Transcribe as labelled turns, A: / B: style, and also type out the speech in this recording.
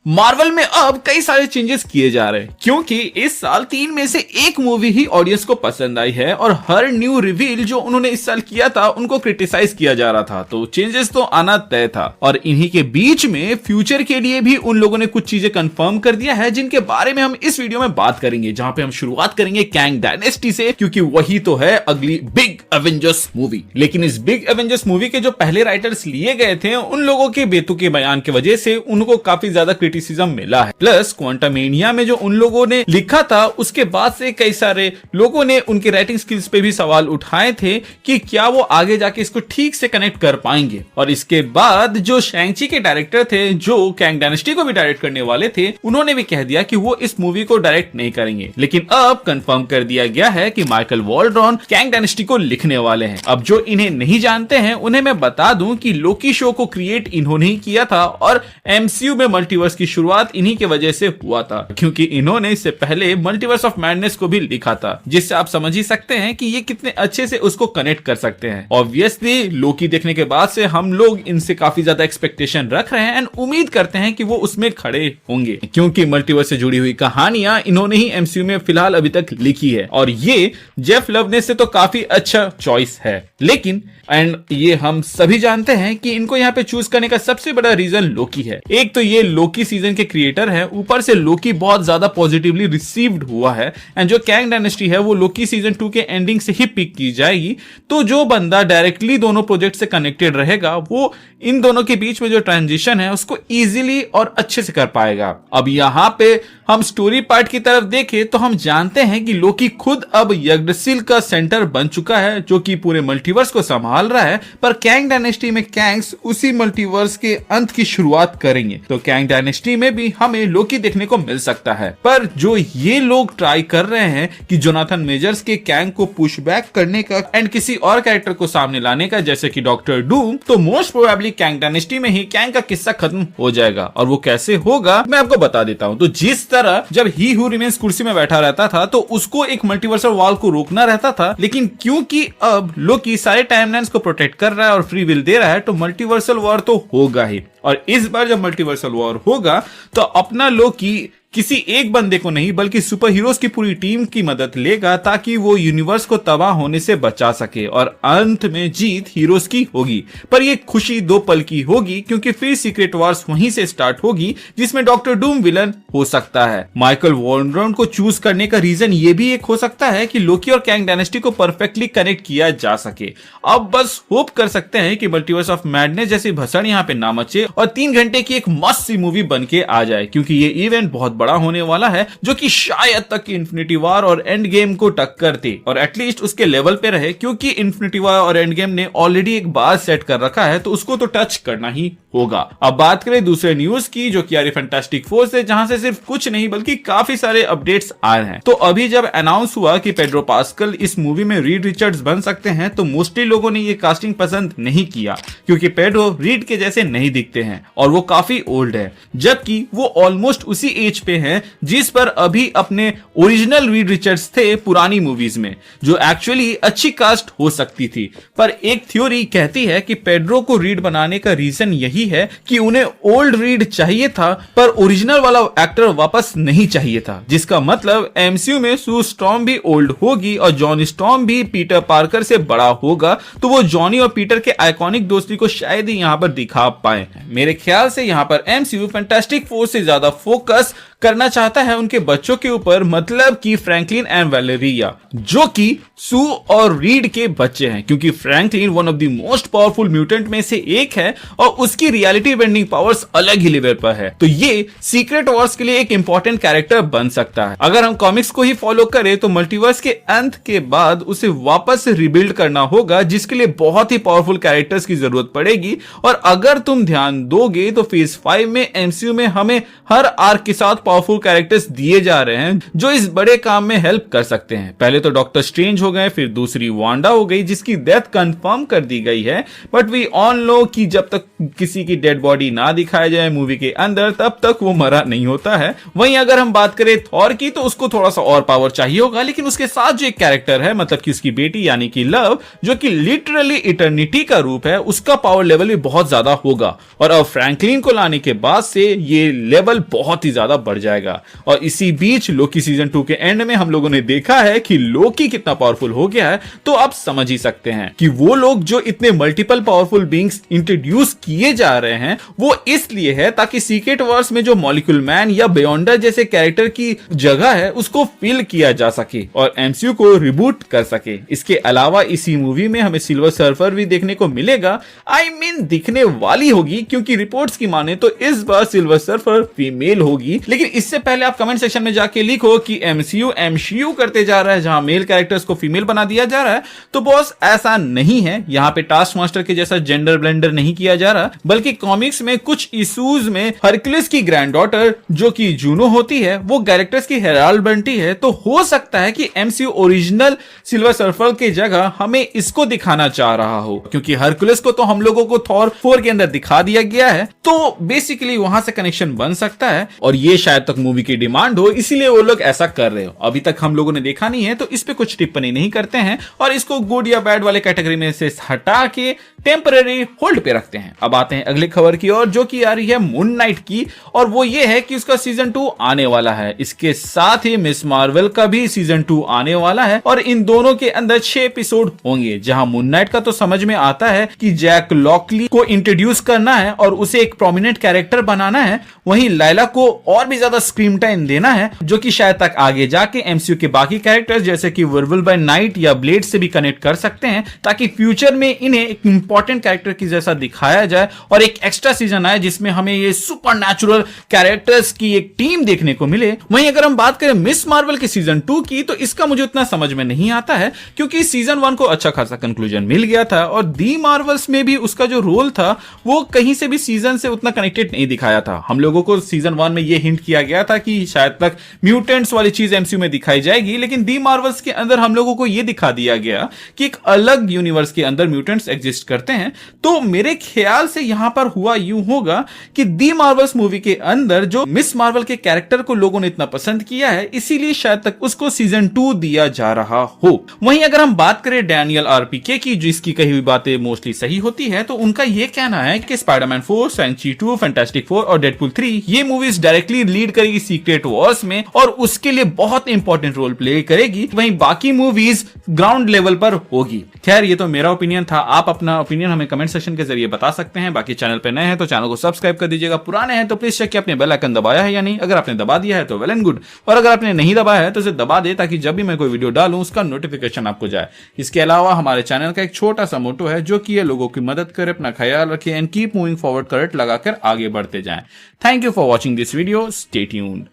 A: Marvel में अब कई सारे चेंजेस किए जा रहे हैं क्योंकि इस साल 3 में से एक मूवी ही ऑडियंस को पसंद आई है और हर न्यू रिवील जो उन्होंने इस साल किया था उनको क्रिटिसाइज किया जा रहा था, तो चेंजेस तो आना तय था। और इन्हीं के बीच में फ्यूचर के लिए भी उन लोगों ने कुछ चीजें कंफर्म कर दिया है जिनके बारे में हम इस वीडियो में बात करेंगे, जहां पे हम शुरुआत करेंगे कैंग डायनेस्टी से क्योंकि वही तो है अगली बिग एवेंजर्स मूवी। लेकिन इस बिग एवेंजर्स मूवी के जो पहले राइटर्स लिए गए थे उन लोगों के बेतुके बयान की वजह से उनको काफी ज्यादा क्रिटिसिज्म मिला है। प्लस क्वांटमेनिया में जो उन लोगों ने लिखा था उसके बाद से कई सारे लोगों ने उनके राइटिंग स्किल्स पे भी सवाल उठाए थे कि क्या वो आगे जाके इसको ठीक से कनेक्ट कर पाएंगे। और इसके बाद जो शैंग-ची के डायरेक्टर थे जो कैंग डायनेस्टी को भी डायरेक्ट करने वाले थे उन्होंने भी कह दिया कि वो इस मूवी को डायरेक्ट नहीं करेंगे। लेकिन अब कंफर्म कर दिया गया है कि माइकल वॉल्ड्रॉन कैंग डायनेस्टी को लिखने वाले हैं। अब जो इन्हें नहीं जानते हैं उन्हें मैं बता दूं कि लोकी शो को क्रिएट इन्होंने ही किया था और एमसीयू में मल्टीवर्स की शुरुआत इन्हीं की वजह से हुआ था क्योंकि इन्होंने इससे पहले मल्टीवर्स ऑफ मैडनेस को भी लिखा था, जिससे आप समझ ही सकते हैं कि ये कितने अच्छे से उसको कनेक्ट कर सकते हैं। ऑब्वियसली लोकी देखने के बाद से हम लोग इनसे काफी ज्यादा एक्सपेक्टेशन रख रहे हैं एंड उम्मीद करते हैं कि वो उसमें खड़े होंगे क्योंकि मल्टीवर्स से जुड़ी हुई कहानियां इन्होंने ही एमसीयू में फिलहाल अभी तक लिखी है और ये जेफ लवनेस से तो काफी अच्छा चॉइस है। लेकिन एंड ये हम सभी जानते हैं कि इनको यहाँ पे चूज करने का सबसे बड़ा रीजन लोकी है। एक तो ये लोकी सीजन के क्रिएटर है, ऊपर से लोकी बहुत ज्यादा पॉजिटिवली रिसीव्ड हुआ है एंड जो कैंग डायनेस्टी है वो लोकी सीजन 2 के एंडिंग से ही पिक की जाएगी। तो जो बंदा डायरेक्टली दोनों प्रोजेक्ट से कनेक्टेड रहेगा वो इन दोनों के बीच में जो ट्रांजिशन है उसको इजीली और अच्छे से कर पाएगा। अब यहाँ पे हम स्टोरी पार्ट की तरफ देखें तो हम जानते हैं कि लोकी खुद अब यग्द्रसिल का सेंटर बन चुका है जो कि पूरे मल्टीवर्स को संभाल रहा है, पर कैंग डायनेस्टी में कैंग्स उसी मल्टीवर्स के अंत की शुरुआत करेंगे। तो कैंग डायनेस्टी में भी हमें लोकी देखने को मिल सकता है। पर जो ये लोग ट्राई कर रहे हैं कि जोनाथन मेजर्स के कैंग को पुश बैक करने का एंड किसी और कैरेक्टर को सामने लाने का जैसे कि डॉक्टर डूम, तो मोस्ट प्रोबेबली कैंग डायनेस्टी में ही कैंग का किस्सा खत्म हो जाएगा। और वो कैसे होगा मैं आपको बता देता हूँ। तो जिस तरह जब ही हू रिमेन्स कुर्सी में बैठा रहता था तो उसको एक मल्टीवर्सल वॉर को रोकना रहता था, लेकिन क्योंकि अब लोकी सारे टाइमलाइंस को प्रोटेक्ट कर रहा है और फ्री विल दे रहा है तो मल्टीवर्सल वॉर तो होगा ही। और इस बार जब मल्टीवर्सल वॉर होगा तो अपना लोकी किसी एक बंदे को नहीं बल्कि सुपर हीरोज की पूरी टीम की मदद लेगा ताकि वो यूनिवर्स को तबाह होने से बचा सके और अंत में जीत हीरोज की होगी। पर ये खुशी 2 पल की होगी क्योंकि फिर सीक्रेट वॉर्स वहीं से स्टार्ट होगी जिसमें डॉक्टर डूम विलन हो सकता है। माइकल वॉल्ड्रॉन को चूज करने का रीजन ये भी एक हो सकता है कि लोकी और कैंग डायनेस्टी को परफेक्टली कनेक्ट किया जा सके। अब बस होप कर सकते हैं कि मल्टीवर्स ऑफ मैडनेस जैसी भसड़ यहाँ पे ना मचे और 3 घंटे की एक मस्त सी मूवी बन के आ जाए क्योंकि ये इवेंट बहुत बड़ा होने वाला है जो कि शायद तक इन्फिनिटी वॉर और एंड गेम को टक्कर दे और एटलीस्ट उसके लेवल पे रहे क्योंकि इन्फिनिटी वॉर और एंड गेम ने ऑलरेडी एक बार सेट कर रखा है तो उसको तो टच करना ही होगा। अब बात करें दूसरे न्यूज की जो कि आ रही फैंटास्टिक फोर से, जहां से सिर्फ कुछ नहीं बल्कि काफी सारे अपडेट्स आ रहे हैं। तो अभी जब अनाउंस हुआ कि पेड्रो पास्कल इस मूवी में रीड रिचर्ड्स बन सकते हैं तो मोस्टली लोगों ने ये कास्टिंग पसंद नहीं किया क्योंकि पेड्रो रीड के जैसे नहीं दिखते हैं और वो काफी ओल्ड है, जबकि वो ऑलमोस्ट उसी एज पे हैं जिस पर अभी अपने ओरिजिनल रीड रिचर्ड्स थे पुरानी मूवीज में, जो एक्चुअली अच्छी कास्ट हो सकती थी। पर एक थ्योरी कहती है कि पेड्रो को रीड बनाने का रीजन यही है कि उन्हें ओल्ड रीड चाहिए था पर ओरिजिनल वाला एक्टर वापस नहीं चाहिए था, जिसका मतलब एमसीयू में सू स्टॉर्म भी ओल्ड होगी और जॉनी स्टॉर्म भी पीटर पार्कर से बड़ा होगा, तो वो जॉनी और पीटर के आइकॉनिक दोस्ती को शायद ही यहां पर दिखा पाए। मेरे ख्याल से यहां पर एमसीयू फैंटास्टिक फोर से ज्यादा फोकस करना चाहता है उनके बच्चों के ऊपर, मतलब कि फ्रैंकलिन एंड वैलेरिया जो कि सू और रीड के बच्चे हैं, क्योंकि Franklin one of the most powerful mutant में से एक है और उसकी रियलिटी बेंडिंग पावर्स अलग ही लेवल पर है। तो ये सीक्रेट वॉर्स के लिए एक इंपॉर्टेंट कैरेक्टर बन सकता है। अगर हम कॉमिक्स को ही फॉलो करें तो मल्टीवर्स के अंत के बाद उसे वापस रिबिल्ड करना होगा, जिसके लिए बहुत ही पावरफुल कैरेक्टर्स की जरूरत पड़ेगी। और अगर तुम ध्यान दोगे तो फेज 5 में एमसीयू में हमें हर आर्क के साथ पावरफुल कैरेक्टर्स दिए जा रहे हैं जो इस बड़े काम में हेल्प कर सकते हैं। पहले तो डॉक्टर स्ट्रेंज हो गए, फिर दूसरी वांडा हो गई जिसकी डेथ कंफर्म कर दी गई है, बट वी ऑल नो कि जब तक किसी की डेड बॉडी ना दिखाया जाए मूवी के अंदर तब तक वो मरा नहीं होता है। वहीं अगर हम बात करें थॉर की तो उसको थोड़ा सा और पावर चाहिए होगा, लेकिन उसके साथ जो एक कैरेक्टर है मतलब कि उसकी बेटी यानी कि लव, जो कि लिटरली इटर्निटी का रूप है, उसका पावर लेवल भी बहुत ज्यादा होगा। और अब फ्रैंकलिन को लाने के बाद से ये लेवल बहुत ही ज्यादा बढ़ जाएगा। और इसी बीच लोकी सीजन 2 के एंड में हम लोगों ने देखा है कि लोकी कितना पावरफुल हो गया है, तो आप समझ ही सकते हैं कि वो लोग जो इतने मल्टीपल पावरफुल बीइंग्स इंट्रोड्यूस किए जा रहे हैं वो इसलिए है ताकि सीक्रेट वॉर्स में जो मॉलिक्यूल मैन या बियॉन्डर जैसे कैरेक्टर की जगह है उसको फिल किया जा सके और एमसीयू को रिबूट कर सके। इसके अलावा इसी मूवी में हमें सिल्वर सर्फर भी देखने को मिलेगा, आई मीन दिखने वाली होगी, क्योंकि रिपोर्ट्स की माने तो इस बार सिल्वर सर्फर फीमेल होगी। लेकिन इससे पहले आप कमेंट सेक्शन में जाके लिखो कि एमसीयू करते जा रहा है जहां मेल कैरेक्टर्स को फीमेल बना दिया जा रहा है, तो बॉस ऐसा नहीं है। यहाँ पे टास्क मास्टर के जैसा जेंडर ब्लेंडर नहीं किया जा रहा, बल्कि कॉमिक्स में कुछ इश्यूज में हरक्यूलिस की ग्रैंडडॉटर जो कि जूनो होती है वो कैरेक्टर्स की हेराल्ड बनती है। तो हो सकता है कि एमसीयू ओरिजिनल सिल्वर सर्फर की जगह हमें इसको दिखाना चाह रहा हो, क्योंकि हरक्यूलिस को तो हम लोगों को थॉर 4 के अंदर दिखा दिया गया है, तो बेसिकली वहां से कनेक्शन बन सकता है और ये शायद तक मूवी की डिमांड हो, इसीलिए वो लोग ऐसा कर रहे हो। अभी तक हम लोगों ने देखा नहीं है तो इस पे कुछ टिप्पणी नहीं करते हैं और इसको गुड या बैड वाले कैटेगरी में से हटा के टेम्पररी होल्ड पे रखते हैं। अब आते हैं अगली खबर की ओर, जो कि आ रही है मून नाइट की, और वो ये है कि उसका सीजन 2 आने वाला है। इसके साथ ही मिस मार्वल का भी सीजन 2 आने वाला है और इन दोनों के अंदर 6 एपिसोड होंगे। जहां मून नाइट का तो समझ में आता है कि जैक लॉकली को इंट्रोड्यूस करना है और उसे एक प्रोमिनेंट कैरेक्टर बनाना है, वहीं लाइला को और भी ज्यादा स्क्रीन टाइम देना है, जो कि शायद तक आगे जाके एमसीयू के बाकी कैरेक्टर्स जैसे कि वर्वुल्फ बाय नाइट या ब्लेड से भी कनेक्ट कर सकते हैं, ताकि फ्यूचर में इन्हें एक इंपॉर्टेंट कैरेक्टर की जैसा दिखाया जाए और एक एक्स्ट्रा सीजन आए जिसमें हमें ये सुपरनैचुरल कैरेक्टर्स की एक टीम देखने को मिले। वहीं अगर हम बात करें मिस मार्वल के सीजन 2 की, तो इसका मुझे उतना समझ में नहीं आता है, क्योंकि सीजन 1 को अच्छा खासा कंक्लूजन मिल गया था और दी मार्वल्स में भी उसका जो रोल था वो कहीं से भी सीजन से उतना कनेक्टेड नहीं दिखाया था। हम लोगों को सीजन 1 में ये हिंट किया गया था कि शायद तक म्यूटेंट्स वाली चीज एमसीयू में दिखाई जाएगी, लेकिन दी मार्वल्स के अंदर हम लोगों को यह दिखा दिया गया कि एक अलग यूनिवर्स के अंदर म्यूटेंट्स एग्जिस्ट करते हैं। तो मेरे ख्याल से यहां पर हुआ यूं होगा कि दी मार्वल्स मूवी के अंदर जो मिस मार्वल के कैरेक्टर को लोगों ने इतना पसंद किया है, इसीलिए शायद तक उसको सीजन 2 दिया जा रहा हो। वहीं अगर हम बात करें डैनियल आरपीके की, जिसकी कही हुई बातें मोस्टली सही होती है, तो उनका यह कहना है कि स्पाइडरमैन 4, शैंग-ची 2, फैंटास्टिक 4 और डेडपूल 3 ये मूवीज डायरेक्टली लीड करेगी सीक्रेट वॉर्स में और उसके लिए बहुत इंपॉर्टेंट रोल प्ले करेगी। वहीं बाकी मूवीज ग्राउंड लेवल पर होगी। खैर ये तो मेरा ओपिनियन था, आप अपना ओपिनियन हमें कमेंट सेक्शन के जरिए बता सकते हैं। बाकी चैनल पे नए हैं तो चैनल को सब्सक्राइब कर दीजिएगा, पुराने हैं तो प्लीज चेक कि आपने बेल आइकन दबाया है या नहीं। अगर आपने दबा दिया है तो वेल एंड गुड, और अगर आपने नहीं दबाया है तो इसे दबा दे ताकि जब भी मैं कोई वीडियो डालूं उसका नोटिफिकेशन आपको जाए। इसके अलावा हमारे चैनल का एक छोटा सा मोटो है जो कि ये लोगों की मदद करे, अपना ख्याल रखें and keep moving forward current लगाकर आगे बढ़ते जाएं। Thank you for watching this video, stay tuned.